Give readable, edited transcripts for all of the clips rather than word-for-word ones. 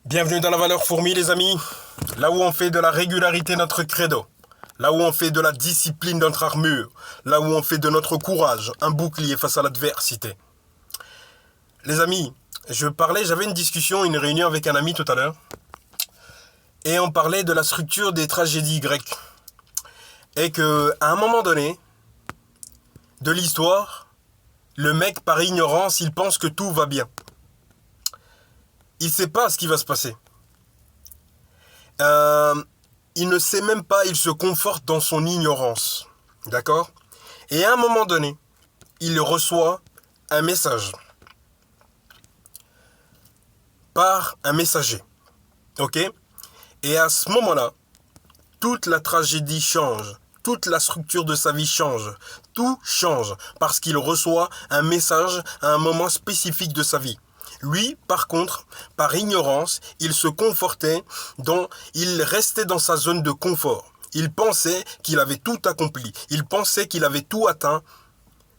Bienvenue dans la valeur fourmi les amis, là où on fait de la régularité notre credo, là où on fait de la discipline notre armure, là où on fait de notre courage un bouclier face à l'adversité. Les amis, j'avais une discussion, une réunion avec un ami tout à l'heure, et on parlait de la structure des tragédies grecques. Et qu'à un moment donné de l'histoire, le mec par ignorance, il pense que tout va bien. Il ne sait pas ce qui va se passer. Il ne sait même pas, il se conforte dans son ignorance. D'accord ? Et à un moment donné, il reçoit un message. Par un messager. Ok ? Et à ce moment-là, toute la tragédie change. Toute la structure de sa vie change. Tout change. Parce qu'il reçoit un message à un moment spécifique de sa vie. Lui, par contre, par ignorance, il se confortait il restait dans sa zone de confort. Il pensait qu'il avait tout accompli. Il pensait qu'il avait tout atteint.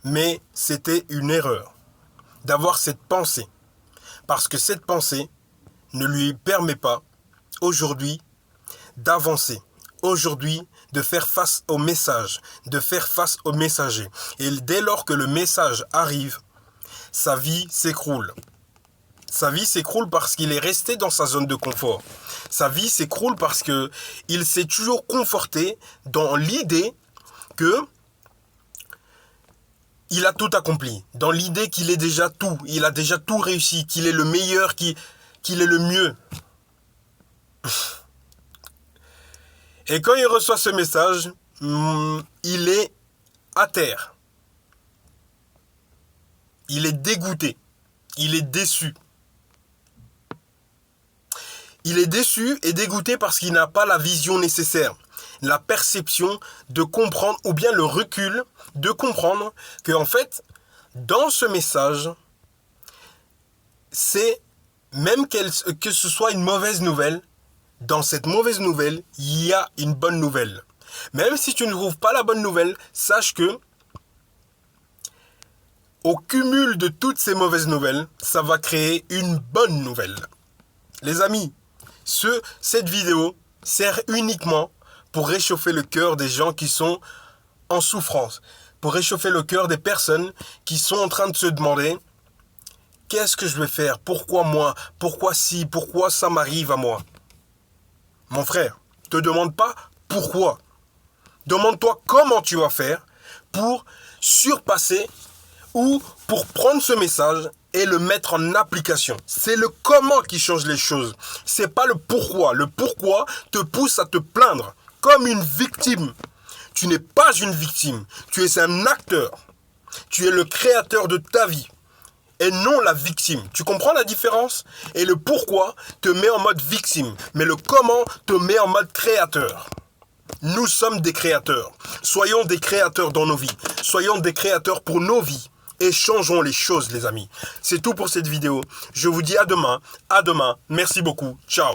Mais c'était une erreur d'avoir cette pensée. Parce que cette pensée ne lui permet pas, aujourd'hui, d'avancer. Aujourd'hui, de faire face au message, de faire face au messager. Et dès lors que le message arrive, sa vie s'écroule. Sa vie s'écroule parce qu'il est resté dans sa zone de confort. Sa vie s'écroule parce qu'il s'est toujours conforté dans l'idée que il a tout accompli. Dans l'idée qu'il est déjà tout. Il a déjà tout réussi. Qu'il est le meilleur, qu'il est le mieux. Et quand il reçoit ce message, il est à terre. Il est dégoûté. Il est déçu. Il est déçu et dégoûté parce qu'il n'a pas la vision nécessaire, la perception de comprendre ou bien le recul de comprendre que en fait, dans ce message, c'est même que ce soit une mauvaise nouvelle, dans cette mauvaise nouvelle, il y a une bonne nouvelle. Même si tu ne trouves pas la bonne nouvelle, sache que au cumul de toutes ces mauvaises nouvelles, ça va créer une bonne nouvelle. Les amis, cette vidéo sert uniquement pour réchauffer le cœur des gens qui sont en souffrance, pour réchauffer le cœur des personnes qui sont en train de se demander « Qu'est-ce que je vais faire ? Pourquoi moi ? Pourquoi si ? Pourquoi ça m'arrive à moi ?» Mon frère, ne te demande pas pourquoi. Demande-toi comment tu vas faire pour surpasser ou pour prendre ce message et le mettre en application. C'est le comment qui change les choses. C'est pas le pourquoi. Le pourquoi te pousse à te plaindre comme une victime. Tu n'es pas une victime. Tu es un acteur. Tu es le créateur de ta vie et non la victime. Tu comprends la différence? Et le pourquoi te met en mode victime, mais le comment te met en mode créateur. Nous sommes des créateurs. Soyons des créateurs dans nos vies. Soyons des créateurs pour nos vies. Et changeons les choses, les amis. C'est tout pour cette vidéo. Je vous dis à demain. À demain. Merci beaucoup. Ciao.